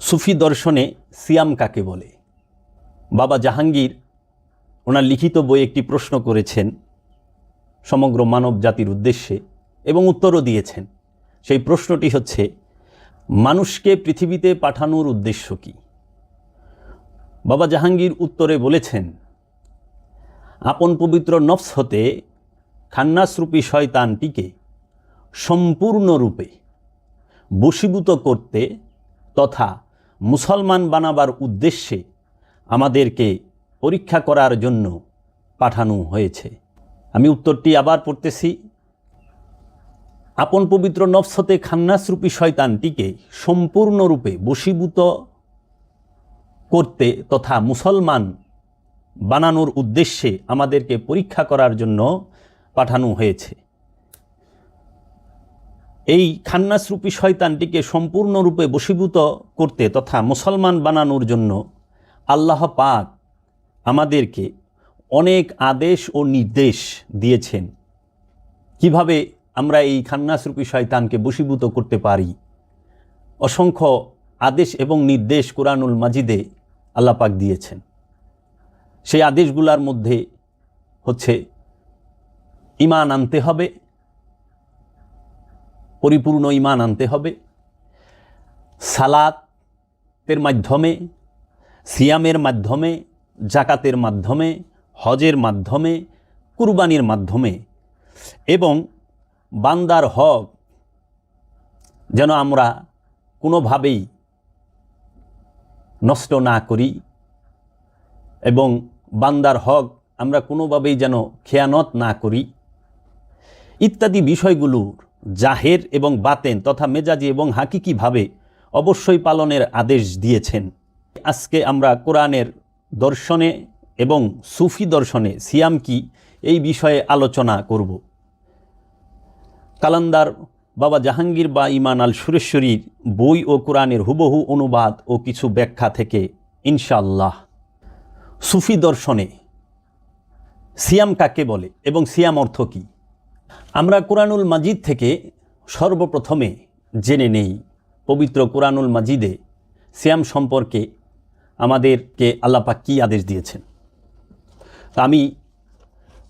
সুফি দর্শনে সিয়াম কাকে বলে? বাবা জাহাঙ্গীর ওনার লিখিত বই একটি প্রশ্ন করেছেন সমগ্র মানব জাতির উদ্দেশ্যে এবং উত্তরও দিয়েছেন। সেই প্রশ্নটি হচ্ছে, মানুষকে পৃথিবীতে পাঠানোর উদ্দেশ্য কী? বাবা জাহাঙ্গীর উত্তরে বলেছেন, আপন পবিত্র নফস হতে খান্নাসরূপী শয়তানটিকে সম্পূর্ণরূপে বশীভূত করতে তথা মুসলমান বানাবার উদ্দেশ্যে আমাদেরকে পরীক্ষা করার জন্য পাঠানো হয়েছে। আমি উত্তরটি আবার পড়তেছি। আপন পবিত্র নফস হতে খান্নাসরূপী শয়তানটিকে সম্পূর্ণরূপে বশীভূত করতে তথা মুসলমান বানানোর উদ্দেশ্যে আমাদেরকে পরীক্ষা করার জন্য পাঠানো হয়েছে। এই খান্নাসরূপী শয়তানটিকে সম্পূর্ণরূপে বশীভূত করতে তথা মুসলমান বানানোর জন্য আল্লাহ পাক আমাদেরকে অনেক আদেশ ও নির্দেশ দিয়েছেন। কিভাবে আমরা এই খান্নাসরূপী শয়তানকে বশীভূত করতে পারি? অসংখ্য আদেশ এবং নির্দেশ কোরআনুল মাজিদে আল্লাহ পাক দিয়েছেন। সেই আদেশগুলোর মধ্যে হচ্ছে ঈমান আনতে হবে, পরিপূর্ণ ঈমান আনতে হবে, সালাতের মাধ্যমে, সিয়ামের মাধ্যমে, জাকাতের মাধ্যমে, হজের মাধ্যমে, কুরবানির মাধ্যমে, এবং বান্দার হক যেন আমরা কোনোভাবেই নষ্ট না করি এবং বান্দার হক আমরা কোনোভাবেই যেন খেয়ানত না করি ইত্যাদি বিষয়গুলোর জাহের এবং বাতেন তথা মেজাজি এবং হাকিকিভাবে অবশ্যই পালনের আদেশ দিয়েছেন। আজকে আমরা কোরআনের দর্শনে এবং সুফি দর্শনে সিয়াম কি এই বিষয়ে আলোচনা করব। কালান্দার বাবা জাহাঙ্গীর বা ইমান আল সুরেশ্বরীর বই ও কোরআনের হুবহু অনুবাদ ও কিছু ব্যাখ্যা থেকে ইনশাআল্লাহ। সুফি দর্শনে সিয়াম কাকে বলে এবং সিয়াম অর্থ কী? আমরা কোরআনুল মাজিদ থেকে সর্বপ্রথমে জেনে নেই পবিত্র কোরআনুল মাজিদে সিয়াম সম্পর্কে আমাদেরকে আল্লাহ পাক কী আদেশ দিয়েছেন। আমি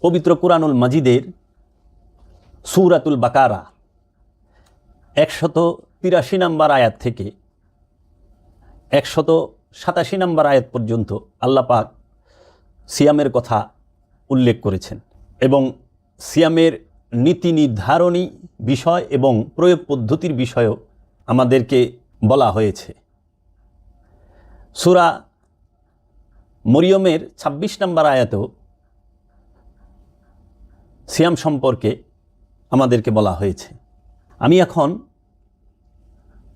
পবিত্র কোরআনুল মাজিদের সূরাতুল বাকারা 183 নম্বর আয়াত থেকে 187 নম্বর আয়াত পর্যন্ত আল্লাহ পাক সিয়ামের কথা উল্লেখ করেছেন এবং সিয়ামের নীতি নির্ধারণী বিষয় এবং প্রয়োগ পদ্ধতির বিষয়েও আমাদেরকে বলা হয়েছে। সূরা মরিয়মের 26 নম্বর আয়াতেও সিয়াম সম্পর্কে আমাদেরকে বলা হয়েছে। আমি এখন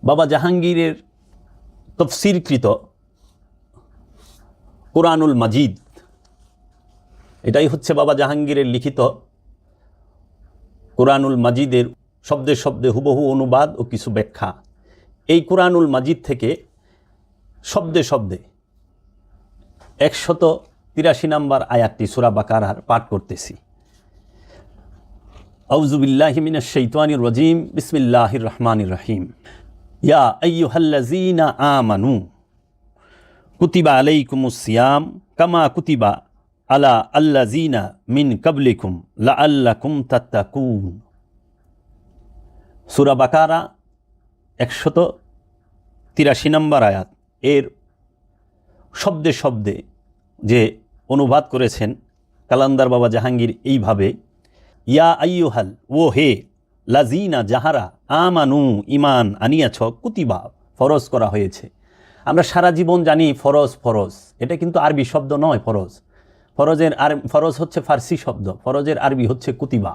বাবা জাহাঙ্গীরের তফসিরকৃত কোরআনুল মাজিদ, এটাই হচ্ছে বাবা জাহাঙ্গীরের লিখিত কোরআনুল মাজিদের শব্দে শব্দে হুবহু অনুবাদ ও কিছু ব্যাখ্যা। এই কোরআনুল মাজিদ থেকে শব্দে শব্দে 183 নম্বর আয়াতটি সূরা বাকারার পাঠ করতেছি। আউযু বিল্লাহি মিনাশ শাইতানির রাজিম, বিসমিল্লাহির রহমানির রহিম। ইয়া আইয়ুহাল্লাযীনা আমানু কুতিবা আলাইকুমুস সিয়াম কামা কুতিবা আলা আল্লাযীনা মিন ক্বাবলিকুম লাআল্লাকুম তাত্তাকুন। সূরা বাকারা 183 নম্বর আয়াত এর শব্দে শব্দে যে অনুবাদ করেছেন কালান্দার বাবা জাহাঙ্গীর এইভাবে, ইয়া আইয়ুহাল, ও হে, লাযীনা যাহারা, আমানু ইমান আনিয়াছ, কুতিবা ফরজ করা হয়েছে। আমরা সারা জীবন জানি ফরজ ফরজ, এটা কিন্তু আরবি শব্দ নয়। ফরজ হচ্ছে ফার্সি শব্দ, ফরজের আরবি হচ্ছে কুতিবা।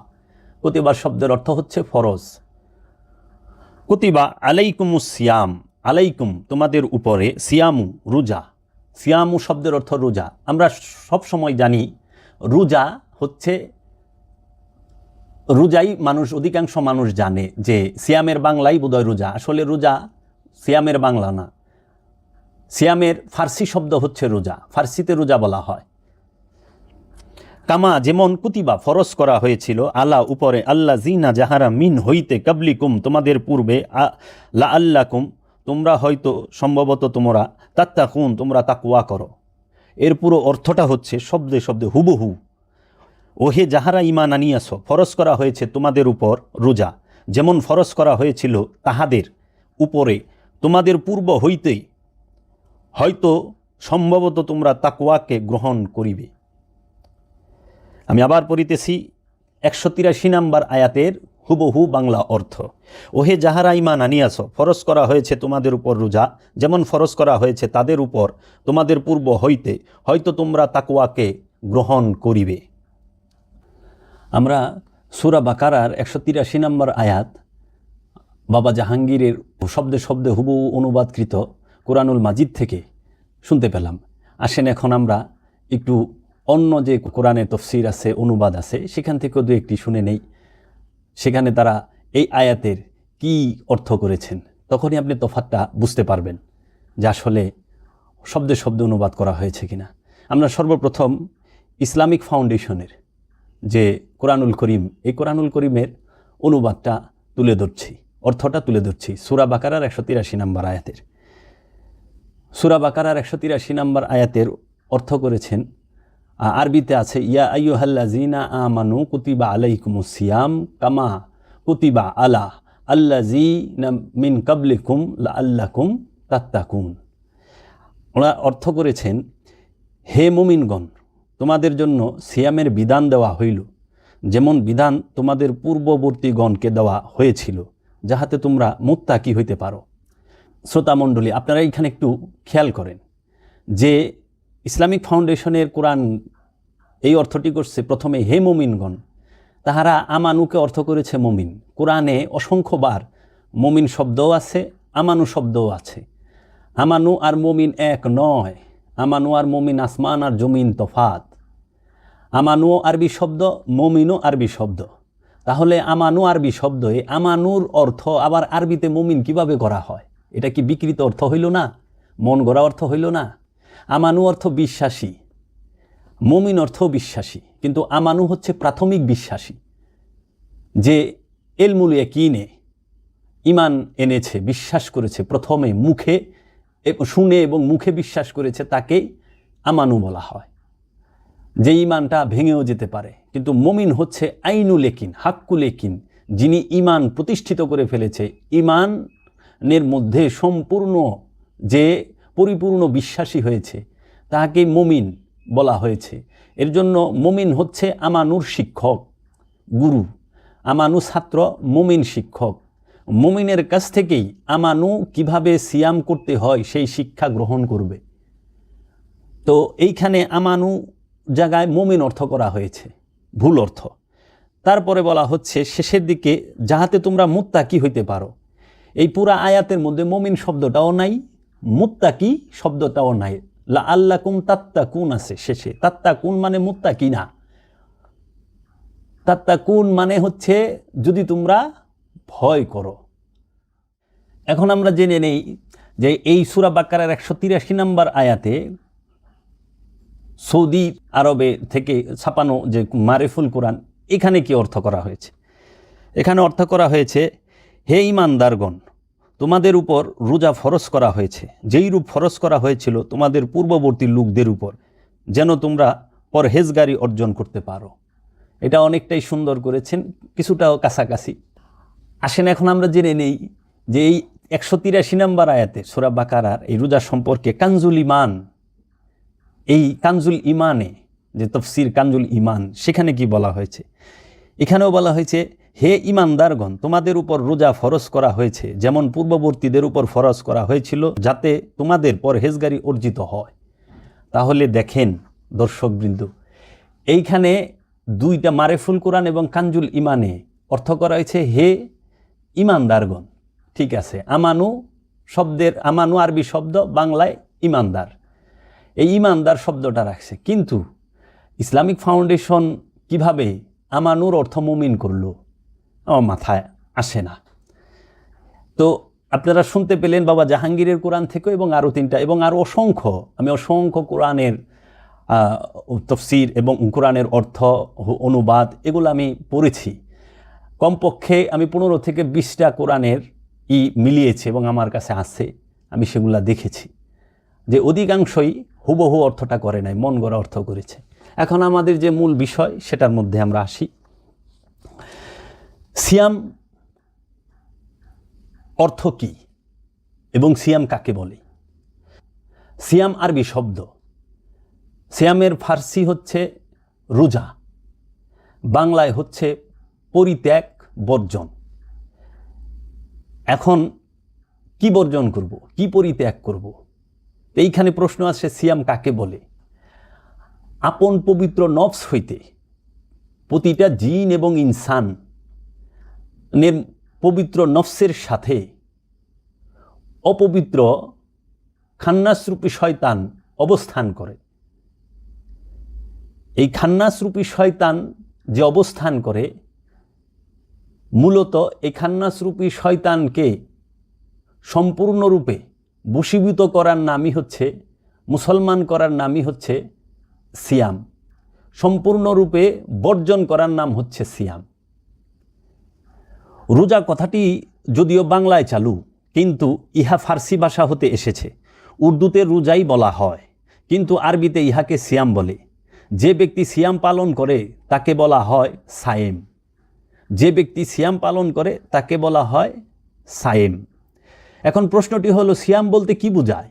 কুতিবা শব্দের অর্থ হচ্ছে ফরজ। কুতিবা আলাইকুমুস সিয়াম, আলাইকুম তোমাদের উপরে, সিয়ামু রোজা, সিয়ামু শব্দের অর্থ রোজা। আমরা সব সময় জানি রোজা হচ্ছে, রোজাই মানুষ, অধিকাংশ মানুষ জানে যে সিয়ামের বাংলাই বোধহয় রোজা। আসলে রোজা সিয়ামের বাংলা না, সিয়ামের ফার্সি শব্দ হচ্ছে রোজা, ফার্সিতে রোজা বলা হয়। কামা যেমন কুতিবা ফরজ করা হয়েছিল, আলা উপরে, আল্লাযীনা যাহারা, মিন হইতে, কাবলিকুম তোমাদের পূর্বে, লাআল্লাকুম তোমরা হয়তো সম্ভবত তোমরা তাত্তাকুন, তোমরা তাকওয়া করো। এর পুরো অর্থটা হচ্ছে শব্দে শব্দে হুবহু, ওহে যাহারা ঈমান আনিয়াছ, ফরজ করা হয়েছে তোমাদের উপর রোজা, যেমন ফরজ করা হয়েছিল তাহাদের উপরে তোমাদের পূর্ব হইতেই, হয়তো সম্ভবত তোমরা তাকওয়াকে গ্রহণ করিবে। আমি আবার পড়িতেছি 183 নম্বর আয়াতের হুবহু বাংলা অর্থ। ওহে যাহারা ঈমান আনিয়াছ, ফরজ করা হয়েছে তোমাদের উপর রোজা, যেমন ফরজ করা হয়েছে তাদের উপর তোমাদের পূর্ব হইতে, হয়তো তোমরা তাকওয়াকে গ্রহণ করিবে। আমরা সূরা বাকারার 183 নম্বর আয়াত বাবা জাহাঙ্গীরের শব্দে শব্দে হুবহু অনুবাদকৃত কোরআনুল মাজিদ থেকে শুনতে পেলাম। আসেন এখন আমরা একটু অন্য যে কোরআনের তফসির আছে, অনুবাদ আছে, সেখান থেকেও দু একটি শুনে নেই। সেখানে তারা এই আয়াতের কি অর্থ করেছেন, তখনই আপনি তফাৎটা বুঝতে পারবেন যে আসলে শব্দে শব্দে অনুবাদ করা হয়েছে কিনা। আমরা সর্বপ্রথম ইসলামিক ফাউন্ডেশনের যে কোরআনুল করিম, এই কোরআনুল করিমের অনুবাদটা তুলে ধরছি, অর্থটা তুলে ধরছি। সূরা বাকারার 183 নম্বর আয়াতের, সূরা বাকারার 183 নম্বর আয়াতের অর্থ করেছেন, আরবিতে আছে, ইয়া আইয়ুহাল্লাযীনা আমানু কুতিবা আলাইকুমুস সিয়াম কামা কুতিবা আলা আল্লাযীনা মিন ক্বাবলিকুম লাআল্লাকুম তাত্তাকুন। ওরা অর্থ করেছেন, হে মুমিনগণ, তোমাদের জন্য সিয়ামের বিধান দেওয়া হইল, যেমন বিধান তোমাদের পূর্ববর্তীগণকে দেওয়া হয়েছিল, যাহাতে তোমরা মুত্তাকি হইতে পারো। শ্রোতামণ্ডলী, আপনারা এখানে একটু খেয়াল করেন যে ইসলামিক ফাউন্ডেশনের কোরআন এই অর্থটি করছে প্রথমে হে মুমিনগণ, তাহারা আমানুকে অর্থ করেছে মুমিন। কোরআনে অসংখ্যবার মুমিন শব্দও আছে, আমানু শব্দও আছে। আমানু আর মুমিন এক নয়, আমানু আর মুমিন আসমান আর জমিন তফাত। আমানুও আরবি শব্দ, মুমিনও আরবি শব্দ। তাহলে আমানু আরবি শব্দ, এই আমানুর অর্থ আবার আরবিতে মুমিন কিভাবে করা হয়? এটা কি বিকৃত অর্থ হইল না? মন গড়া অর্থ হইল না? আমানু অর্থ বিশ্বাসী, মুমিন অর্থ বিশ্বাসী, কিন্তু আমানু হচ্ছে প্রাথমিক বিশ্বাসী, যে ইলমুল ইয়াকিনে ঈমান এনেছে, বিশ্বাস করেছে, প্রথমে মুখে শুনে এবং মুখে বিশ্বাস করেছে, তাকে আমানু বলা হয়, যে ঈমানটা ভেঙেও যেতে পারে। কিন্তু মুমিন হচ্ছে আইনুল ইয়াকিন, হাক্কুল ইয়াকিন, যিনি ঈমান প্রতিষ্ঠিত করে ফেলেছে, ঈমানের মধ্যে সম্পূর্ণ যে পরিপূর্ণ বিশ্বাসী হয়েছে, তাহাকে মুমিন বলা হয়েছে। এর জন্য মুমিন হচ্ছে আমানুর শিক্ষক, গুরু। আমানু ছাত্র, মুমিন শিক্ষক। মুমিনের কাছ থেকেই আমানু কিভাবে সিয়াম করতে হয় সেই শিক্ষা গ্রহণ করবে। তো এইখানে আমানু জায়গায় মুমিন অর্থ করা হয়েছে, ভুল অর্থ। তারপরে বলা হচ্ছে শেষের দিকে, যাহাতে তোমরা মুত্তাকি হইতে পারো। এই পুরা আয়াতের মধ্যে মুমিন শব্দটাও নাই, মুত্তাকি শব্দটাও নাই। লাআল্লাকুম তাত্তাকুন আছে শেষে। তাত্তাকুন মানে মুত্তাকি না, তাত্তাকুন মানে হচ্ছে যদি তোমরা ভয় করো। এখন আমরা জেনে নেই যে এই সূরা বাকারার 183 নম্বর আয়াতে সৌদি আরবে থেকে ছাপানো যে মারিফুল কোরআন, এখানে কি অর্থ করা হয়েছে? এখানে অর্থ করা হয়েছে, হে ঈমানদারগণ, তোমাদের উপর রোজা ফরজ করা হয়েছে, যেই রূপ ফরজ করা হয়েছিল তোমাদের পূর্ববর্তী লোকদের উপর, যেন তোমরা পরহেজগারি অর্জন করতে পারো। এটা অনেকটাই সুন্দর করেছেন, কিছুটাও কাছাকাছি। আসেন এখন আমরা জেনে নেই যে এই 183 নম্বর আয়াতে সূরা বাকারার এই রোজা সম্পর্কে কানজুল ঈমান, এই কানজুল ঈমানে যে তফসির কানজুল ঈমান, সেখানে কি বলা হয়েছে? এখানেও বলা হয়েছে, হে ঈমানদারগণ, তোমাদের উপর রোজা ফরজ করা হয়েছে, যেমন পূর্ববর্তীদের উপর ফরজ করা হয়েছিল, যাতে তোমাদের পরহেজগারি অর্জিত হয়। তাহলে দেখেন দর্শকবৃন্দ, এইখানে দুইটা মারিফুল কোরআন এবং কানজুল ঈমানে অর্থ করা হয়েছে হে ঈমানদারগণ। ঠিক আছে, আমানু শব্দের, আমানু আরবি শব্দ, বাংলায় ঈমানদার। এই ঈমানদার শব্দটা রাখছে, কিন্তু ইসলামিক ফাউন্ডেশন কিভাবে আমানুর অর্থ মুমিন করলো আমার মাথায় আসে না। তো আপনারা শুনতে পেলেন বাবা জাহাঙ্গীরের কোরআন থেকে, এবং আরও 3টা এবং আরও অসংখ্য কোরআনের তফসির এবং কোরআনের অর্থ অনুবাদ, এগুলো আমি পড়েছি। কমপক্ষে আমি 15 থেকে 20টা কোরআনের মিলিয়েছে এবং আমার কাছে আছে, আমি সেগুলা দেখেছি যে অধিকাংশই হুবহু অর্থটা করে নাই, মন গড়া অর্থ করেছে। এখন আমাদের যে মূল বিষয় সেটার মধ্যে আমরা আসি। সিয়াম অর্থ কী এবং সিয়াম কাকে বলে? সিয়াম আরবি শব্দ, সিয়ামের ফার্সি হচ্ছে রোজা, বাংলায় হচ্ছে পরিত্যাগ, বর্জন। এখন কি বর্জন করব, কি পরিত্যাগ করব? এইখানে প্রশ্ন আসে সিয়াম কাকে বলে। আপন পবিত্র নফস হইতে প্রতিটা জিন এবং ইনসানের পবিত্র নফসের সাথে অপবিত্র খান্নাসরূপী শয়তান অবস্থান করে। এই খান্নাসরূপী শয়তান যে অবস্থান করে, মূলত এই খান্নাসরূপী শয়তানকে সম্পূর্ণরূপে বশীভূত করার নামই হচ্ছে, মুসলমান করার নামই হচ্ছে সিয়াম। সম্পূর্ণরূপে বর্জন করার নাম হচ্ছে সিয়াম। রোজা কথাটি যদিও বাংলায় চালু, কিন্তু ইহা ফার্সি ভাষা হতে এসেছে। উর্দুতে রোজাই বলা হয়, কিন্তু আরবিতে ইহাকে সিয়াম বলে। যে ব্যক্তি সিয়াম পালন করে তাকে বলা হয় সায়েম। যে ব্যক্তি সিয়াম পালন করে তাকে বলা হয় সায়েম। এখন প্রশ্নটি হলো, সিয়াম বলতে কি বোঝায়?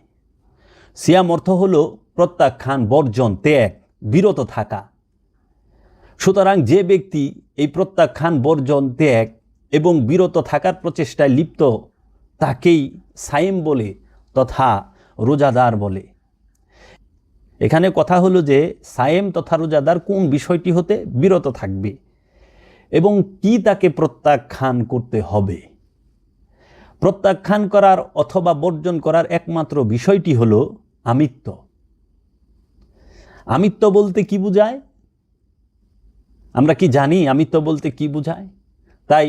সিয়াম অর্থ হলো প্রত্যাখ্যান, বর্জন, ত্যাগ, বিরত থাকা। সুতরাং যে ব্যক্তি এই প্রত্যাখ্যান, বর্জন, ত্যাগ এবং বিরত থাকার প্রচেষ্টায় লিপ্ত, তাকেই সায়েম বলে তথা রোজাদার বলে। এখানে কথা হলো যে সায়েম তথা রোজাদার কোন বিষয়টি হতে বিরত থাকবে এবং কি তাকে প্রত্যাখ্যান করতে হবে। প্রত্যাখ্যান করার অথবা বর্জন করার একমাত্র বিষয়টি হলো আমিত্ব। আমিত্ব বলতে কি বোঝায়? আমরা কি জানি আমিত্ব বলতে কি বোঝায়? তাই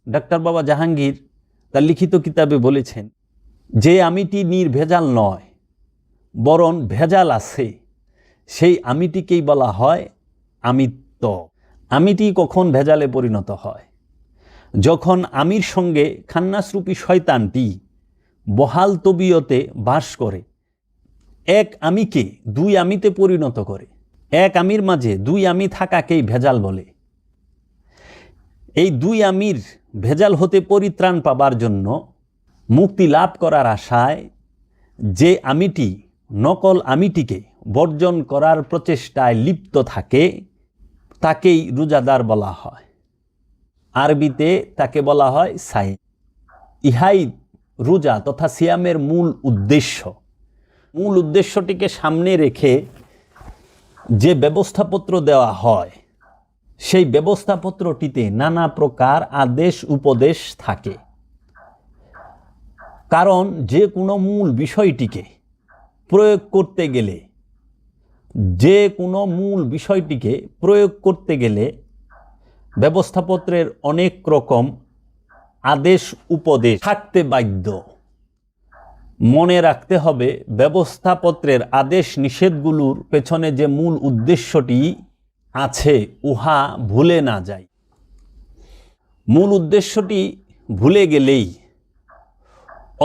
ডাক্তার বাবা জাহাঙ্গীর তার লিখিত কিতাবে বলেছেন, যে আমিটি নির্ভেজাল নয় বরং ভেজাল আছে, সেই আমিটিকেই বলা হয় আমিত্ব। আমিটি কখন ভেজালে পরিণত হয়? যখন আমির সঙ্গে খান্নাসরূপী শয়তানটি বহাল তবিয়তে বাস করে, এক আমিকে দুই আমিতে পরিণত করে। এক আমির মাঝে দুই আমি থাকাকেই ভেজাল বলে। এই দুই আমির ভেজাল হতে পরিত্রাণ পাবার জন্য, মুক্তি লাভ করার আশায় যে আমিটি নকল আমিটিকে বর্জন করার প্রচেষ্টায় লিপ্ত থাকে, তাকেই রোজাদার বলা হয়। আরবিতে তাকে বলা হয় সায়েম। ইহাই রোজা তথা সিয়ামের মূল উদ্দেশ্য। মূল উদ্দেশ্যটিকে সামনে রেখে যে ব্যবস্থাপত্র দেওয়া হয়, সেই ব্যবস্থাপত্রটিতে নানা প্রকার আদেশ উপদেশ থাকে। কারণ যে কোনো মূল বিষয়টিকে প্রয়োগ করতে গেলে, ব্যবস্থাপত্রের অনেক রকম আদেশ উপদেশ থাকতে বাধ্য। মনে রাখতে হবে, ব্যবস্থাপত্রের আদেশ নিষেধগুলোর পেছনে যে মূল উদ্দেশ্যটি আছে, উহা ভুলে না যায়। মূল উদ্দেশ্যটি ভুলে গেলেই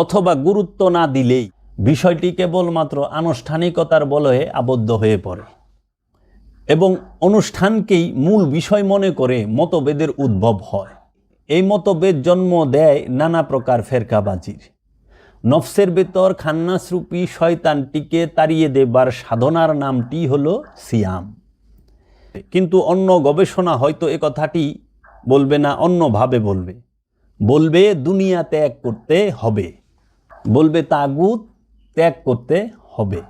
অথবা গুরুত্ব না দিলেই বিষয়টি কেবলমাত্র আনুষ্ঠানিকতার বলয়ে আবদ্ধ হয়ে পড়ে এবং অনুষ্ঠানকেই মূল বিষয় মনে করে মতভেদের উদ্ভব হয়। এই মতভেদ জন্ম দেয় নানা প্রকার ফেরকাবাজির। নফসের ভেতর খান্নাসরূপী শয়তানটিকে তাড়িয়ে দেবার সাধনার নামটি হলো সিয়াম। কিন্তু অন্য গবেষণা হয়তো এ কথাটি বলবে না, অন্যভাবে বলবে দুনিয়া ত্যাগ করতে হবে, বলবে তাগুত ত্যাগ করতে হবে।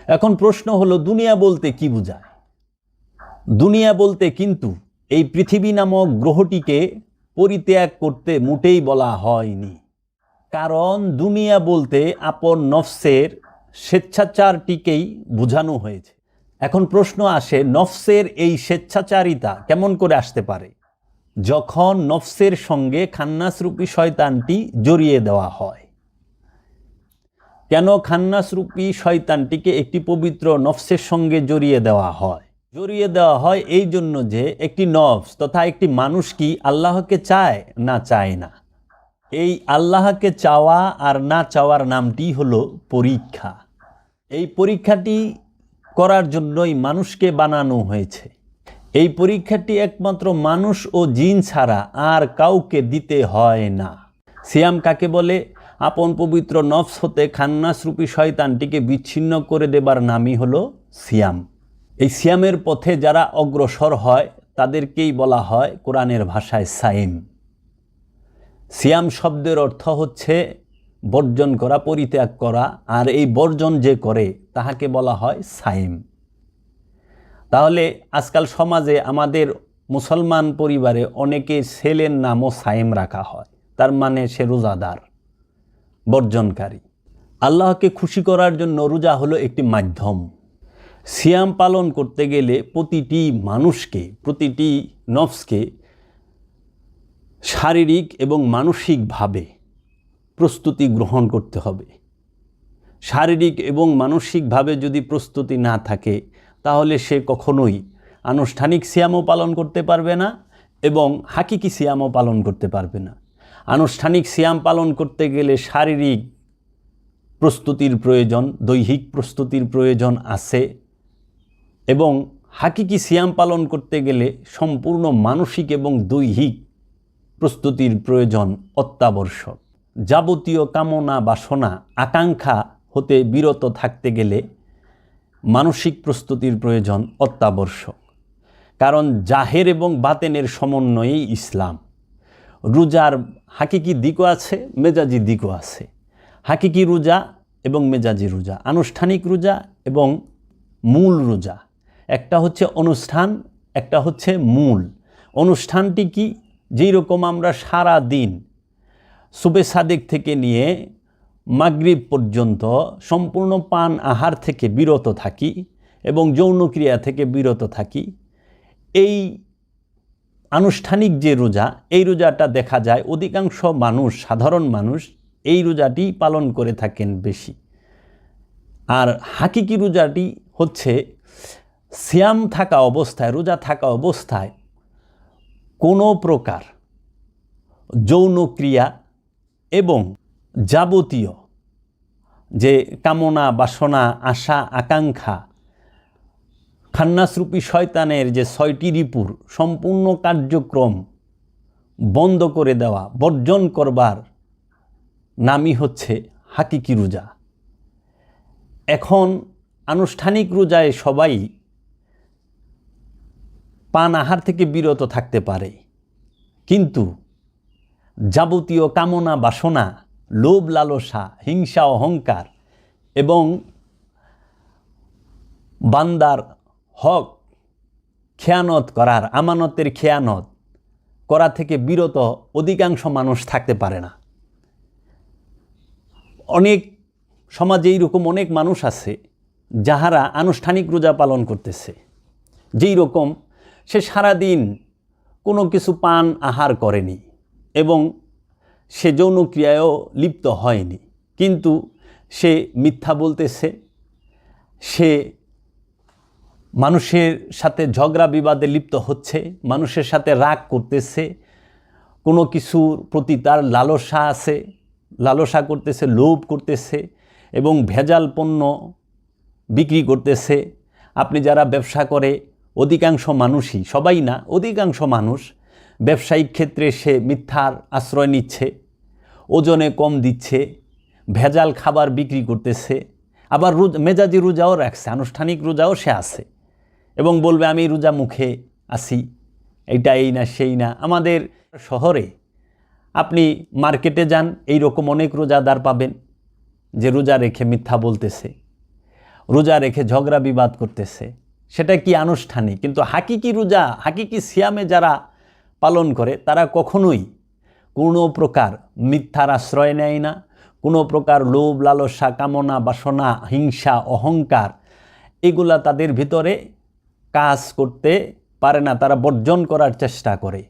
এখন প্রশ্ন হলো, দুনিয়া বলতে কি বোঝায়? দুনিয়া বলতে কিন্তু এই পৃথিবী নামক গ্রহটিকে পরিত্যাগ করতে মোটেই বলা হয়নি। কারণ দুনিয়া বলতে আপন নফসের স্বেচ্ছাচারটিকেই বোঝানো হয়েছে। এখন প্রশ্ন আসে, নফসের এই স্বেচ্ছাচারিতা কেমন করে আসতে পারে? যখন নফসের সঙ্গে খান্নাসরূপী শয়তানটি জড়িয়ে দেওয়া হয়। কেন খান্নাসরূপী শয়তানটিকে একটি পবিত্র নফসের সঙ্গে জড়িয়ে দেওয়া হয়? জড়িয়ে দেওয়া হয় এই জন্য যে একটি নফস তথা একটি মানুষ কি আল্লাহকে চায় না চায় না? এই আল্লাহকে চাওয়া আর না চাওয়ার নামটি হলো পরীক্ষা। এই পরীক্ষাটি করার জন্যই মানুষকে বানানো হয়েছে। এই পরীক্ষাটি একমাত্র মানুষ ও জিন ছাড়া আর কাউকে দিতে হয় না। সিয়াম কাকে বলে? আপন পবিত্র নফস হতে খান্নাসরূপী শয়তানটিকে বিচ্ছিন্ন করে দেবার নামই হলো সিয়াম। এই সিয়ামের পথে যারা অগ্রসর হয় তাদেরকেই বলা হয় কোরআনের ভাষায় সাইম। সিয়াম শব্দের অর্থ হচ্ছে বর্জন করা, পরিত্যাগ করা, আর এই বর্জন যে করে তাহাকে বলা হয় সাইম। তাহলে আজকাল সমাজে আমাদের মুসলমান পরিবারে অনেকে ছেলের নামও সাইম রাখা হয়, তার মানে সে রোজাদার, বর্জনকারী। আল্লাহকে খুশি করার জন্য রোজা হলো একটি মাধ্যম। সিয়াম পালন করতে গেলে প্রতিটি মানুষকে, প্রতিটি নফসকে শারীরিক এবং মানসিকভাবে প্রস্তুতি গ্রহণ করতে হবে। শারীরিক এবং মানসিকভাবে যদি প্রস্তুতি না থাকে তাহলে সে কখনোই আনুষ্ঠানিক সিয়ামও পালন করতে পারবে না এবং হাকিকি সিয়ামও পালন করতে পারবে না। আনুষ্ঠানিক সিয়াম পালন করতে গেলে শারীরিক প্রস্তুতির প্রয়োজন, দৈহিক প্রস্তুতির প্রয়োজন আছে, এবং হাকিকি সিয়াম পালন করতে গেলে সম্পূর্ণ মানসিক এবং দৈহিক প্রস্তুতির প্রয়োজন অত্যাবশ্যক। যাবতীয় কামনা বাসনা আকাঙ্ক্ষা হতে বিরত থাকতে গেলে মানসিক প্রস্তুতির প্রয়োজন অত্যাবশ্যক। কারণ জাহের এবং বাতেনের সমন্বয়েই ইসলাম। রোজার হাকিকি দিকও আছে, মেজাজি দিকও আছে। হাকিকি রোজা এবং মেজাজি রোজা, আনুষ্ঠানিক রোজা এবং মূল রোজা। একটা হচ্ছে অনুষ্ঠান, একটা হচ্ছে মূল। অনুষ্ঠানটি কি? যেই রকম আমরা সারা দিন সুবে সাদেক থেকে নিয়ে মাগরিব পর্যন্ত সম্পূর্ণ পান আহার থেকে বিরত থাকি এবং যৌনক্রিয়া থেকে বিরত থাকি, এই আনুষ্ঠানিক যে রোজা, এই রোজাটা দেখা যায় অধিকাংশ মানুষ, সাধারণ মানুষ এই রোজাটি পালন করে থাকেন বেশি। আর হাকিকি রোজাটি হচ্ছে সিয়াম থাকা অবস্থায়, রোজা থাকা অবস্থায় কোনো প্রকার যৌনক্রিয়া এবং যাবতীয় যে কামনা বাসনা আশা আকাঙ্ক্ষা, খান্নাসরূপী শয়তানের যে 6টি রিপুর সম্পূর্ণ কার্যক্রম বন্ধ করে দেওয়া, বর্জন করবার নামই হচ্ছে হাকিকি রোজা। এখন আনুষ্ঠানিক রোজায় সবাই পান আহার থেকে বিরত থাকতে পারে, কিন্তু যাবতীয় কামনা বাসনা, লোভ লালসা, হিংসা অহংকার এবং বান্দার হক খেয়ানত করার, আমানতের খেয়ানত করা থেকে বিরত অধিকাংশ মানুষ থাকতে পারে না। অনেক সমাজে এইরকম অনেক মানুষ আছে যাহারা আনুষ্ঠানিক রোজা পালন করতেছে, যেই রকম সে সারাদিন কোনো কিছু পান আহার করেনি এবং সে যৌনক্রিয়ায়ও লিপ্ত হয়নি, কিন্তু সে মিথ্যা বলতেছে, সে মানুষের সাথে ঝগড়া বিবাদে লিপ্ত হচ্ছে, মানুষের সাথে রাগ করতেছে, কোনো কিছুর প্রতি তার লালসা আছে, লালসা করতেছে, লোভ করতেছে এবং ভেজাল পণ্য বিক্রি করতেছে। আপনি যারা ব্যবসা করে, অধিকাংশ মানুষই, সবাই না, অধিকাংশ মানুষ ব্যবসায়িক ক্ষেত্রে সে মিথ্যার আশ্রয় নিচ্ছে, ওজনে কম দিচ্ছে, ভেজাল খাবার বিক্রি করতেছে, আবার মেজাজি রোজাও রাখছে, আনুষ্ঠানিক রোজাও সে আছে এবং বলবে আমি রোজা মুখে আসি, এইটা এই না সেই না। আমাদের শহরে আপনি মার্কেটে যান, এই রকম অনেক রোজাদার পাবেন যে রোজা রেখে মিথ্যা বলতেছে, রোজা রেখে ঝগড়া বিবাদ করতেছে। সেটা কি আনুষ্ঠানিক। কিন্তু হাকিকি রোজা, হাকিকি সিয়ামে যারা পালন করে তারা কখনোই কোনো প্রকার মিথ্যার আশ্রয় নেয় না, কোনো প্রকার লোভ লালসা কামনা বাসনা হিংসা অহংকার এগুলা তাদের ভিতরে কাজ করতে পারে না, তারা বর্জন করার চেষ্টা করে।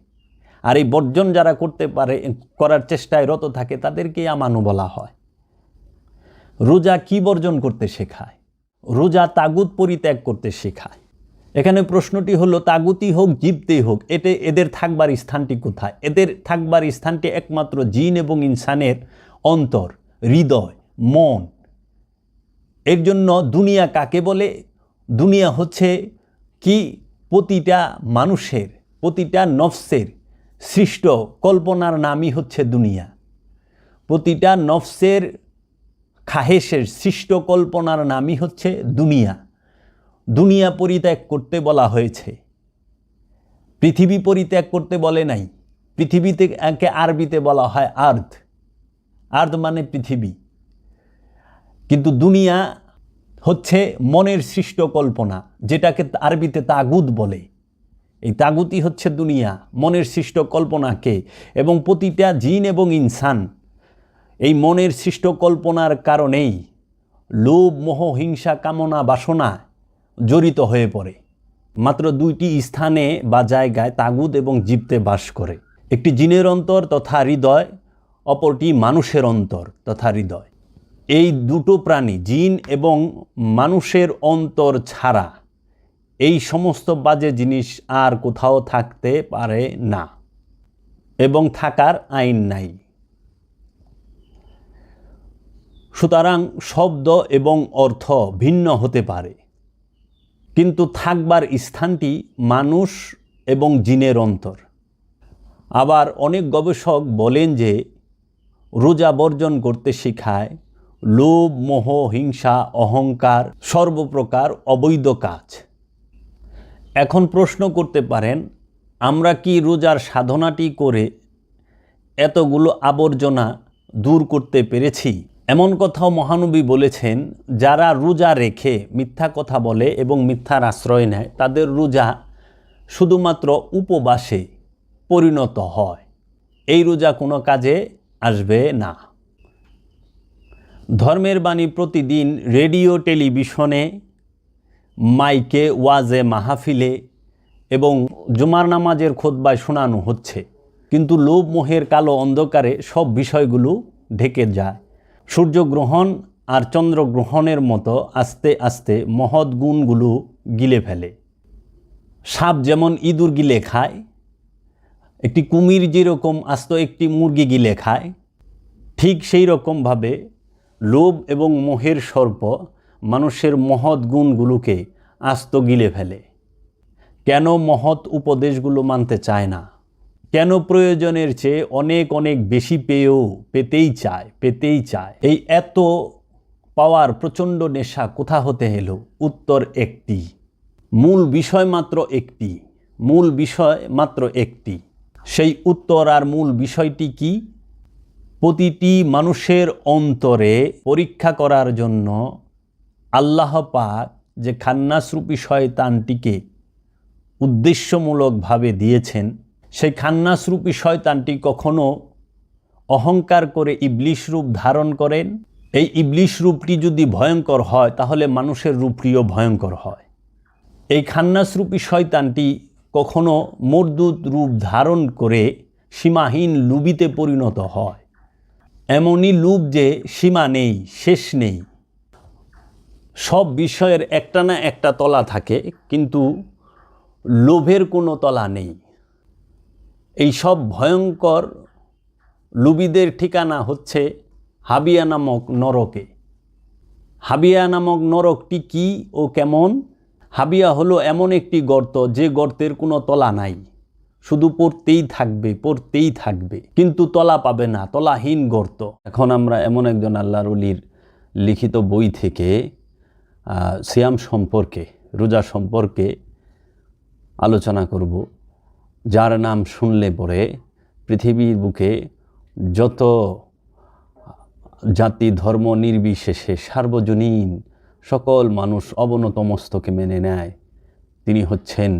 আর এই বর্জন যারা করতে পারে, করার চেষ্টায় রত থাকে, তাদেরকেই আমানু বলা হয়। রোজা কি বর্জন করতে শেখায়? রোজা তাগুত পরিত্যাগ করতে শেখায়। এখানে প্রশ্নটি হলো, তাগুতি হোক জীবতেই হোক, এদের থাকবার স্থানটি কোথায়? এদের থাকবার স্থানটি একমাত্র জিন এবং ইনসানের অন্তর, হৃদয়, মন। এর জন্য দুনিয়া কাকে বলে? দুনিয়া হচ্ছে কি? প্রতিটা মানুষের, প্রতিটা নফসের সৃষ্ট কল্পনার নামই হচ্ছে দুনিয়া। প্রতিটা নফসের খাহেশের সৃষ্ট কল্পনার নামই হচ্ছে দুনিয়া। দুনিয়া পরিত্যাগ করতে বলা হয়েছে, পৃথিবী পরিত্যাগ করতে বলে নাই। পৃথিবীতে একে আরবিতে বলা হয় আর্থ, আর্থ মানে পৃথিবী। কিন্তু দুনিয়া হচ্ছে মনের সৃষ্ট কল্পনা, যেটাকে আরবিতে তাগুত বলে। এই তাগুতই হচ্ছে দুনিয়া, মনের সৃষ্ট কল্পনাকে। এবং প্রতিটা জিন এবং ইনসান এই মনের সৃষ্ট কল্পনার কারণেই লোভ, মোহ, হিংসা, কামনা, বাসনা জড়িত হয়ে পড়ে। মাত্র দুইটি স্থানে বা জায়গায় তাগুত এবং জীবতে বাস করে, একটি জিনের অন্তর তথা হৃদয়, অপরটি মানুষের অন্তর তথা হৃদয়। এই দুটো প্রাণী, জিন এবং মানুষের অন্তর ছাড়া এই সমস্ত বাজে জিনিস আর কোথাও থাকতে পারে না এবং থাকার আইন নাই। সুতরাং শব্দ এবং অর্থ ভিন্ন হতে পারে, কিন্তু থাকবার স্থানটি মানুষ এবং জিনের অন্তর। আবার অনেক গবেষক বলেন যে রোজা বর্জন করতে শেখায় লোভ, মোহ, হিংসা, অহংকার, সর্বপ্রকার অবৈধ কাজ। এখন প্রশ্ন করতে পারেন, আমরা কি রোজার সাধনাটি করে এতগুলো আবর্জনা দূর করতে পেরেছি? এমন কথাও মহানবী বলেছেন, যারা রোজা রেখে মিথ্যা কথা বলে এবং মিথ্যার আশ্রয় নেয়, তাদের রোজা শুধুমাত্র উপবাসে পরিণত হয়, এই রোজা কোনো কাজে আসবে না। ধর্মের বাণী প্রতিদিন রেডিও, টেলিভিশনে, মাইকে, ওয়াজে, মাহফিলে এবং জুমার নামাজের খুতবায় শোনানো হচ্ছে, কিন্তু লোভ, মোহের কালো অন্ধকারে সব বিষয়গুলো ঢেকে যায়। সূর্যগ্রহণ আর চন্দ্রগ্রহণের মতো আস্তে আস্তে মহৎ গুণগুলো গিলে ফেলে। সাপ যেমন ইঁদুর গিলে খায়, একটি কুমির যেরকম আস্ত একটি মুরগি গিলে খায়, ঠিক সেই রকমভাবে লোভ এবং মোহের সর্প মানুষের মহৎ গুণগুলোকে আস্ত গিলে ফেলে। কেন মহৎ উপদেশগুলো মানতে চায় না? কেন প্রয়োজনের চেয়ে অনেক অনেক বেশি পেয়েও পেতেই চায়? এই এত পাওয়ার প্রচণ্ড নেশা কোথা হতে এলো? উত্তর একটি, মূল বিষয় মাত্র একটি। সেই উত্তর আর মূল বিষয়টি কি? প্রতিটি মানুষের অন্তরে পরীক্ষা করার জন্য আল্লাহ পাক যে খান্নাসরূপী শয়তানটিকে উদ্দেশ্যমূলকভাবে দিয়েছেন, সেই খান্নাসরূপী শয়তানটি কখনো অহংকার করে ইবলিশ রূপ ধারণ করেন। এই ইবলিশ রূপটি যদি ভয়ঙ্কর হয়, তাহলে মানুষের রূপটিও ভয়ঙ্কর হয়। এই খান্নাসরূপী শয়তানটি কখনো মর্দুদ রূপ ধারণ করে সীমাহীন লুবিতে পরিণত হয়। এমনই লুব যে সীমা নেই, শেষ নেই। সব বিষয়ের একটা না একটা তলা থাকে, কিন্তু লোভের কোনো তলা নেই। এই সব ভয়ঙ্কর লুবিদের ঠিকানা হচ্ছে হাবিয়া নামক নরকে। হাবিয়া নামক নরকটি কি ও কেমন? হাবিয়া হলো এমন একটি গর্ত, যে গর্তের কোনো তলা নাই, শুধু পড়তেই থাকবে, কিন্তু তলা পাবে না, তলাহীন গর্ত। এখন আমরা এমন একজন আল্লাহর ওলির লিখিত বই থেকে সিয়াম সম্পর্কে, রোজা সম্পর্কে আলোচনা করব, যার নাম শুনলে পরে পৃথিবীর বুকে যত জাতি, ধর্ম নির্বিশেষে সার্বজনীন সকল মানুষ অবনত মস্তকে মেনে নেয়। তিনি হচ্ছেন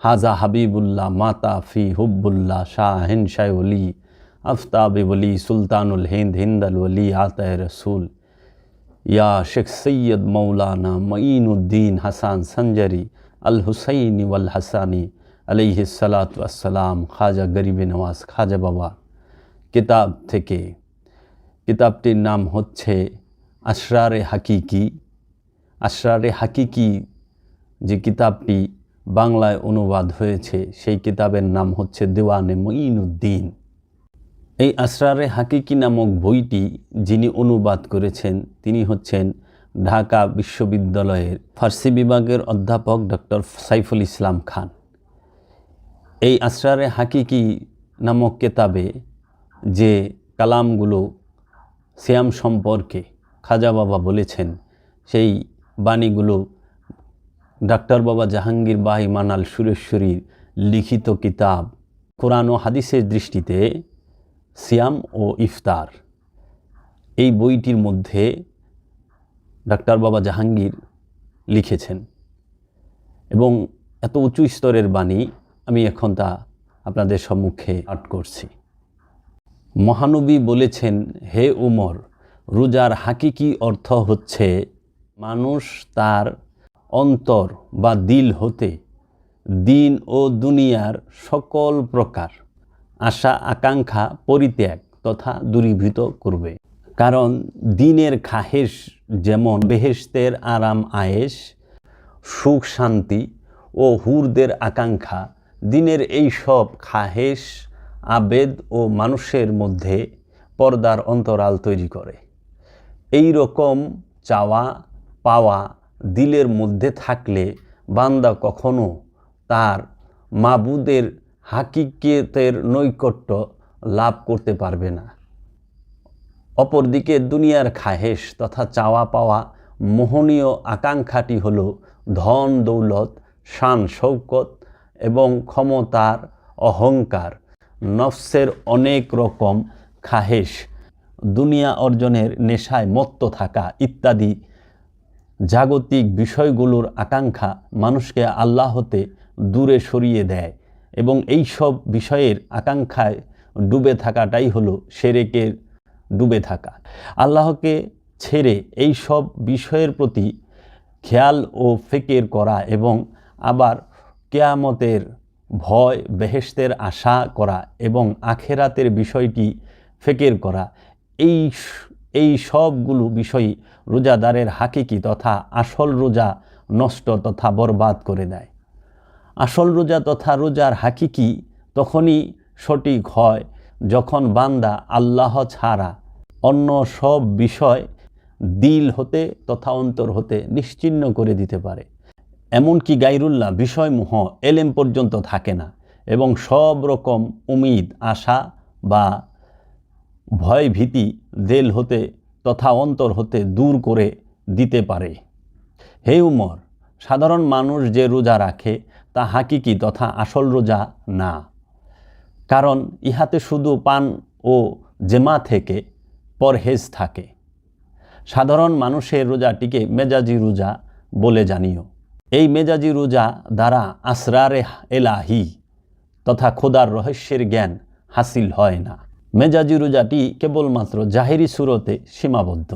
হাজা হাবিবুল্লাহ মাতা ফি হুব্বুল্লাহ শাহ হিনশায় ওলি আফতাবে ওলি সুলতানুল হিন্দ হিন্দাল ওলি আতায় রসুল ইয়া শেখ সৈয়দ মৌলানা মঈনুদ্দিন হাসান সঞ্জারি আল হুসাইনি ওয়াল হাসানি আলাইহিস সালাতু ওয়াসসালাম, খাজা গরিবে নওয়াজ খাজা বাবা কিতাব থেকে। কিতাবটির নাম হচ্ছে আসরারে হাকিকি। আসরারে হাকিকি যে কিতাবটি বাংলায় অনুবাদ হয়েছে সেই কিতাবের নাম হচ্ছে দেওয়ানে মঈনুদ্দিন। এই আসরারে হাকিকি নামক বইটি যিনি অনুবাদ করেছেন তিনি হচ্ছেন ঢাকা বিশ্ববিদ্যালয়ের ফার্সি বিভাগের অধ্যাপক ডক্টর সাইফুল ইসলাম খান। এই আসরারে হাকিকি নামক কিতাবে যে কালামগুলো সিয়াম সম্পর্কে খাজা বাবা বলেছেন সেই বাণীগুলো ডাক্তার বাবা জাহাঙ্গীর বাই মানাল সুরেশ্বরীর লিখিত কিতাব কোরআন ও হাদিসের দৃষ্টিতে সিয়াম ও ইফতার, এই বইটির মধ্যে ডাক্তার বাবা জাহাঙ্গীর লিখেছেন এবং এত উঁচু স্তরের বাণী আমি এখন তা আপনাদের সম্মুখে পাঠ করছি। মহানবী বলেছেন, হে উমর, রোজার হাকিকি অর্থ হচ্ছে মানুষ তার অন্তর বা দিল হতে দিন ও দুনিয়ার সকল প্রকার আশা আকাঙ্ক্ষা পরিত্যাগ তথা দূরীভূত করবে। কারণ দিনের খাহেশ যেমন বেহেশতের আরাম আয়েশ, সুখ শান্তি ও হুরদের আকাঙ্ক্ষা, দিনের এই সব খাহেশ আবেদ ও মানুষের মধ্যে পর্দার অন্তরাল তৈরি করে। এই রকম চাওয়া পাওয়া দিলের মধ্যে থাকলে বান্দা কখনো তার মাবুদের হাকিকতের নৈকট্য লাভ করতে পারবে না। অপরদিকে দুনিয়ার খাহেশ তথা চাওয়া পাওয়া মোহনীয় আকাঙ্ক্ষাটি হল ধন দৌলত, শান শৌকত এবং ক্ষমতার অহংকার, নফসের অনেক রকম খাহেশ, দুনিয়া অর্জনের নেশায় মত্ত থাকা ইত্যাদি জাগতিক বিষয়গুলোর আকাঙ্ক্ষা মানুষকে আল্লাহ হতে দূরে সরিয়ে দেয় এবং এই সব বিষয়ের আকাঙ্ক্ষায় ডুবে থাকাটাই হলো শিরকে ডুবে থাকা। আল্লাহকে ছেড়ে এই সব বিষয়ের প্রতি খেয়াল ও ফিকির করা এবং আবার কিয়ামতের ভয়, বেহেশতের আশা করা এবং আখেরাতের বিষয়টি ফিকির করা, এই সবগুলো বিষয়ই রোজাদারের হাকিকি তথা আসল রোজা নষ্ট তথা বরবাদ করে দেয়। আসল রোজা তথা রোজার হাকিকি তখনই সঠিক হয় যখন বান্দা আল্লাহ ছাড়া অন্য সব বিষয় দিল হতে তথা অন্তর হতে নিশ্চিহ্ন করে দিতে পারে। এমনকি গায়রুল্লাহ বিষয়মোহ এলেম পর্যন্ত থাকে না এবং সব রকম উমিদ আশা বা ভয় ভীতি দিল হতে তথা অন্তর হতে দূর করে দিতে পারে। হে উমর, সাধারণ মানুষ যে রোজা রাখে তা হাকিকি তথা আসল রোজা না, কারণ ইহাতে শুধু পান ও জেমা থেকে পরহেজ থাকে। সাধারণ মানুষের রোজাটিকে মেজাজি রোজা বলে জানিও। এই মেজাজি রোজা দ্বারা আসরারে এলাহি তথা খোদার রহস্যের জ্ঞান হাসিল হয় না। মেজাজি রোজাটি কেবলমাত্র জাহেরি সুরতে সীমাবদ্ধ।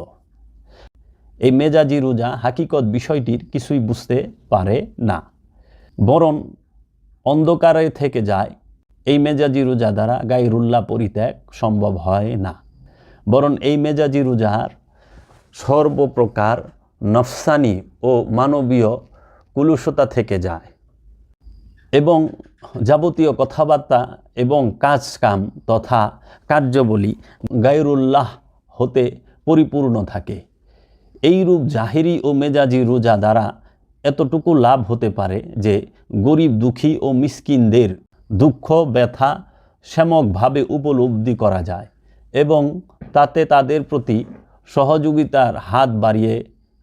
এই মেজাজি রোজা হাকিকত বিষয়টির কিছুই বুঝতে পারে না, বরং অন্ধকারে থেকে যায়। এই মেজাজি রোজা দ্বারা গায়রুল্লাহ পরিত্যাগ সম্ভব হয় না, বরং এই মেজাজি রোজার সর্বপ্রকার নফসানি ও মানবীয় কুলুষতা থেকে যায় এবং যাবতীয় কথাবার্তা এবং কাজকাম তথা কার্যবলী গায়রুল্লাহ হতে পরিপূর্ণ থাকে। এইরূপ জাহেরি ও মেজাজি রোজা দ্বারা এতটুকু লাভ হতে পারে যে গরিব দুঃখী ও মিসকিনদের দুঃখ ব্যথা সেমকভাবে উপলব্ধি করা যায় এবং তাতে তাদের প্রতি সহযোগিতার হাত বাড়িয়ে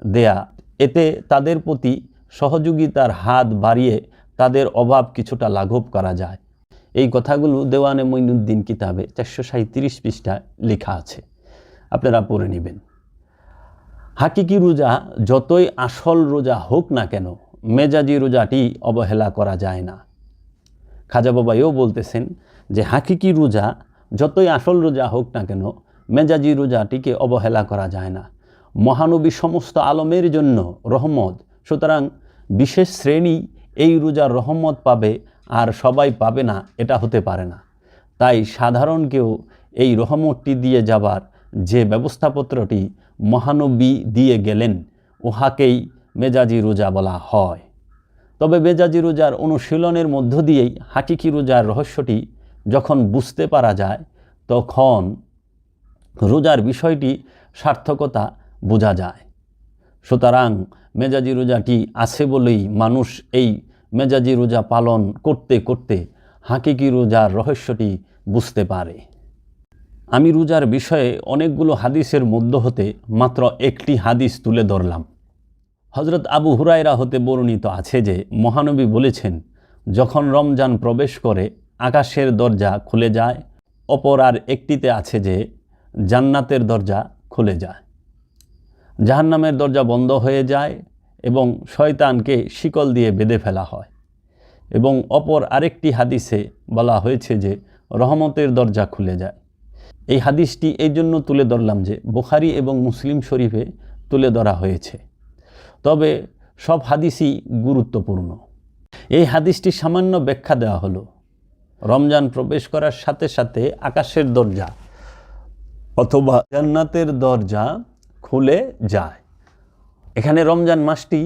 দেয়া, এতে তাদের প্রতি সহযোগিতার হাত বাড়িয়ে তাদের অভাব কিছুটা লাঘব করা যায়। এই কথাগুলো দেওয়ানে মঈনুদ্দিন কিতাবে 437 পৃষ্ঠায় লেখা আছে, আপনারা পড়ে নেবেন। হাকিকি রোজা যতই আসল রোজা হোক না কেন মেজাজি রোজাটি অবহেলা করা যায় না। খাজা বাবা এও বলতেছেন যে হাকিকি রোজা যতই আসল রোজা হোক না কেন মেজাজি রোজাটিকে অবহেলা করা যায় না। মহানবী সমস্ত আলমের জন্য রহমত, সুতরাং বিশেষ শ্রেণী এই রোজার রহমত পাবে আর সবাই পাবে না, এটা হতে পারে না। তাই সাধারণ কেউ এই রহমতটি দিয়ে যাবার যে ব্যবস্থাপত্রটি মহানবী দিয়ে গেলেন উহাকেই মেজাজি রোজা বলা হয়। তবে মেজাজি রোজার অনুশীলনের মধ্য দিয়েই হাকিকি রোজার রহস্যটি যখন বুঝতে পারা যায়, তখন রোজার বিষয়টি সার্থকতা বোঝা যায়। সুতরাং মেজাজি রোজাটি আছে বলেই মানুষ এই মেজাজি রোজা পালন করতে করতে হাকিকি রোজার রহস্যটি বুঝতে পারে। আমি রোজার বিষয়ে অনেকগুলো হাদিসের মধ্য হতে মাত্র একটি হাদিস তুলে ধরলাম। হযরত আবু হুরায়রা হতে বর্ণিত আছে যে মহানবী বলেছেন, যখন রমজান প্রবেশ করে আকাশের দরজা খুলে যায়, অপর আর একটিতে আছে যে জান্নাতের দরজা খুলে যায়, জাহান্নামের দরজা বন্ধ হয়ে যায় এবং শয়তানকে শিকল দিয়ে বেঁধে ফেলা হয়। এবং অপর আরেকটি হাদিসে বলা হয়েছে যে রহমতের দরজা খুলে যায়। এই হাদিসটি এই জন্য তুলে ধরলাম যে বুখারী এবং মুসলিম শরীফে তুলে ধরা হয়েছে। তবে সব হাদিসই গুরুত্বপূর্ণ। এই হাদিসটি সামান্য ব্যাখ্যা দেওয়া হলো। রমজান প্রবেশ করার সাথে সাথে আকাশের দরজা অথবা জান্নাতের দরজা খুলে যায়। এখানে রমজান মাসটি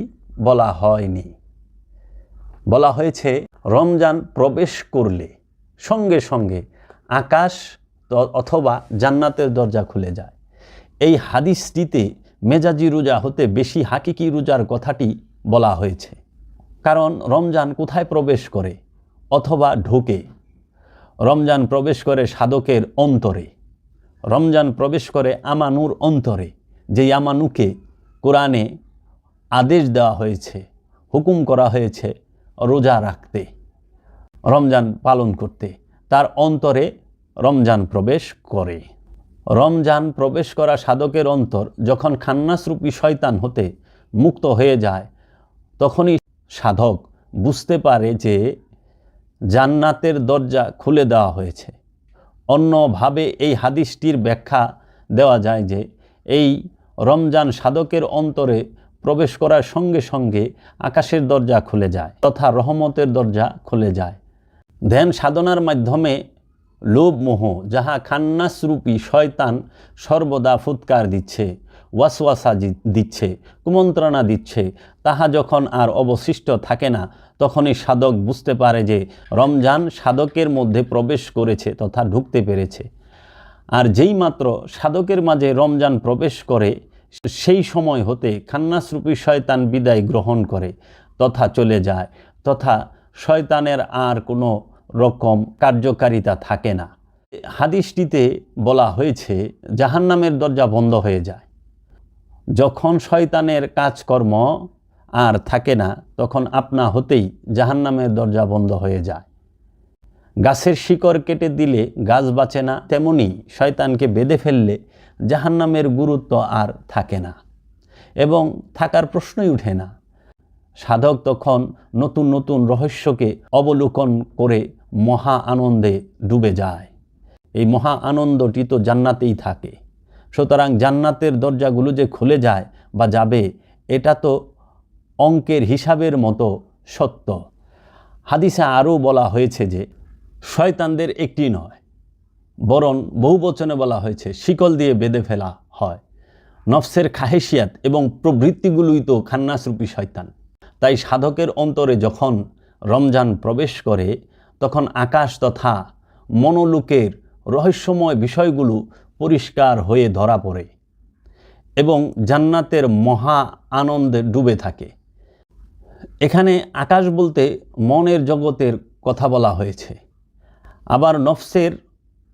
বলা হয়নি, বলা হয়েছে রমজান প্রবেশ করলে সঙ্গে সঙ্গে আকাশ অথবা জান্নাতের দরজা খুলে যায়। এই হাদিসটিতে মেজাজি রোজা হতে বেশি হাকিকি রোজার কথাটি বলা হয়েছে। কারণ রমজান কোথায় প্রবেশ করে অথবা ঢোকে? রমজান প্রবেশ করে সাধকের অন্তরে, রমজান প্রবেশ করে আমানুর অন্তরে, যেই আমানুকে কোরআনে আদেশ দেওয়া হয়েছে, হুকুম করা হয়েছে রোজা রাখতে, রমজান পালন করতে, তার অন্তরে রমজান প্রবেশ করে। রমজান প্রবেশ করা সাধকের অন্তর যখন খান্নাসরূপী শয়তান হতে মুক্ত হয়ে যায়, তখনই সাধক বুঝতে পারে যে জান্নাতের দরজা খুলে দেওয়া হয়েছে। অন্যভাবে এই হাদিসটির ব্যাখ্যা দেওয়া যায় যে এই রমজান সাধকের অন্তরে প্রবেশ করার সঙ্গে সঙ্গে আকাশের দরজা খুলে যায় তথা রহমতের দরজা খুলে যায়। ধ্যান সাধনার মাধ্যমে লোভ মোহ যাহা খান্নাসরূপী শয়তান সর্বদা ফুৎকার দিচ্ছে, ওয়াসওয়াসা দিচ্ছে, কুমন্ত্রণা দিচ্ছে, তাহা যখন আর অবশিষ্ট থাকে না, তখনই সাধক বুঝতে পারে যে রমজান সাধকের মধ্যে প্রবেশ করেছে তথা ঢুকতে পেরেছে। আর যেই মাত্র সাধকের মাঝে রমজান প্রবেশ করে, সেই সময় হতে খান্নাসরূপী শয়তান বিদায় গ্রহণ করে তথা চলে যায়, তথা শয়তানের আর কোনো রকম কার্যকারিতা থাকে না। হাদিসটিতে বলা হয়েছে জাহান্নামের দরজা বন্ধ হয়ে যায়। যখন শয়তানের কাজকর্ম আর থাকে না, তখন আপনা হতেই জাহান্নামের দরজা বন্ধ হয়ে যায়। গাছের শিকড় কেটে দিলে গাছ বাঁচে না, তেমনি শয়তানকে বেঁধে ফেললে জাহান্নামের গুরুত্ব আর থাকে না এবং থাকার প্রশ্নই উঠে না। সাধক তখন নতুন নতুন রহস্যকে অবলোকন করে মহা আনন্দে ডুবে যায়। এই মহা আনন্দটি তো জান্নাতেই থাকে। সুতরাং জান্নাতের দরজাগুলো যে খুলে যায় বা যাবে, এটা তো অঙ্কের হিসাবের মতো সত্য। হাদিসে আরও বলা হয়েছে যে শয়তানদের একটি নয়, বরং বহু বচনে বলা হয়েছে শিকল দিয়ে বেঁধে ফেলা হয়। নফসের খাহেশিয়াত এবং প্রবৃত্তিগুলোই তো খান্নাসরূপী শয়তান। তাই সাধকের অন্তরে যখন রমজান প্রবেশ করে, তখন আকাশ তথা মনোলোকের রহস্যময় বিষয়গুলো পরিষ্কার হয়ে ধরা পড়ে এবং জান্নাতের মহা আনন্দে ডুবে থাকে। এখানে আকাশ বলতে মনের জগতের কথা বলা হয়েছে। আবার নফসের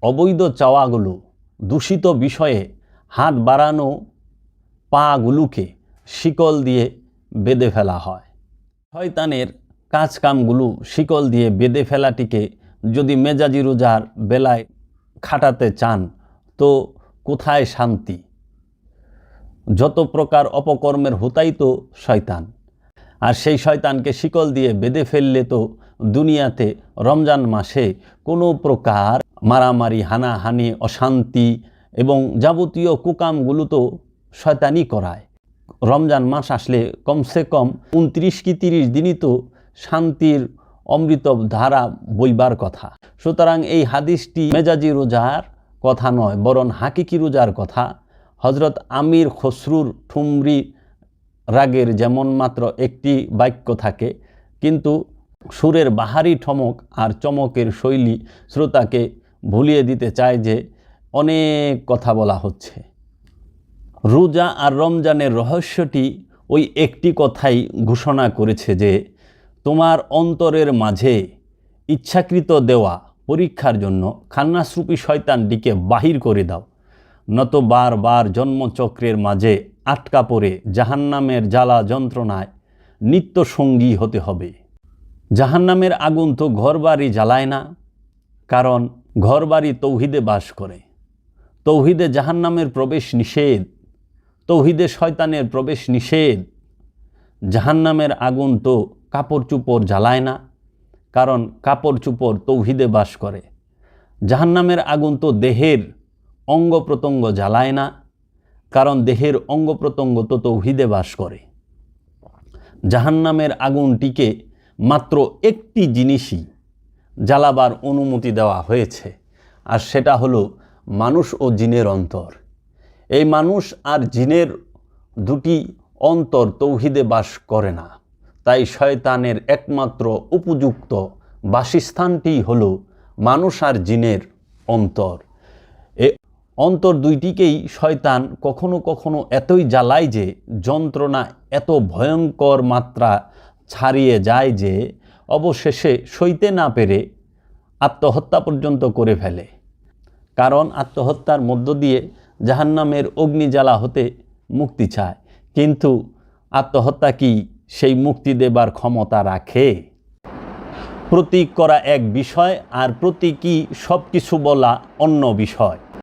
অবৈধ চাওয়াগুলো, দূষিত বিষয়ে হাত বাড়ানো পাগুলোকে শিকল দিয়ে বেঁধে ফেলা হয়। শয়তানের কাজকামগুলো শিকল দিয়ে বেঁধে ফেলাটিকে যদি মেজাজি রোজার বেলায় খাটাতে চান, তো কোথায় শান্তি? যত প্রকার অপকর্মের হোতাই তো শয়তান। আর সেই শয়তানকে শিকল দিয়ে বেঁধে ফেললে তো দুনিয়াতে রমজান মাসে কোনো প্রকার মারামারি, হানাহানি, অশান্তি এবং যাবতীয় কুকামগুলো তো শয়তানই করায়। রমজান মাস আসলে কমসে কম 29 কি 30 দিনই তো শান্তির অমৃত ধারা বইবার কথা। সুতরাং এই হাদিসটি মেজাজি রোজার কথা নয়, বরং হাকিকি রোজার কথা। হজরত আমির খসরুর ঠুমরি রাগের যেমন মাত্র একটি বাক্য থাকে, কিন্তু সুরের বাহারি ঠমক আর চমকের শৈলী শ্রোতাকে ভুলিয়ে দিতে চায় যে অনেক কথা বলা হচ্ছে। রোজা আর রমজানের রহস্যটি ওই একটি কথাই ঘোষণা করেছে যে তোমার অন্তরের মাঝে ইচ্ছাকৃত দেওয়া পরীক্ষার জন্য খান্নাসরূপী শয়তানটিকে বাহির করে দাও, নত বারবার জন্মচক্রের মাঝে আটকা পড়ে জাহান্নামের জ্বালা যন্ত্রণায় নিত্য সঙ্গী হতে হবে। জাহান্নামের আগুন তো ঘরবাড়ি জ্বালায় না, কারণ ঘরবাড়ি তৌহিদে বাস করে। তৌহিদে জাহান্নামের প্রবেশ নিষেধ, তৌহিদে শয়তানের প্রবেশ নিষেধ। জাহান্নামের আগুন তো কাপড় চুপড় জ্বালায় না, কারণ কাপড় চুপড় তৌহিদে বাস করে। জাহান্নামের আগুন তো দেহের অঙ্গ প্রত্যঙ্গ জ্বালায় না, কারণ দেহের অঙ্গ প্রত্যঙ্গ তো তৌহিদে বাস করে। জাহান্নামের আগুনটিকে মাত্র একটি জিনিসই জ্বালাবার অনুমতি দেওয়া হয়েছে, আর সেটা হলো মানুষ ও জিনের অন্তর। এই মানুষ আর জিনের দুটি অন্তর তৌহিদে বাস করে না, তাই শয়তানের একমাত্র উপযুক্ত বাসস্থানটি হলো মানুষ আর জিনের অন্তর। এ অন্তর দুইটিকেই শয়তান কখনো কখনো এতই জ্বালায় যে যন্ত্রণা এত ভয়ঙ্কর মাত্রা ছাড়িয়ে যায় যে অবশেষে সইতে না পেরে আত্মহত্যা পর্যন্ত করে ফেলে। কারণ আত্মহত্যার মধ্য দিয়ে জাহান্নামের অগ্নিজ্বালা হতে মুক্তি চায়, কিন্তু আত্মহত্যা কি সেই মুক্তি দেবার ক্ষমতা রাখে? প্রতীক করা এক বিষয় আর প্রতীকী সব কিছু বলা অন্য বিষয়।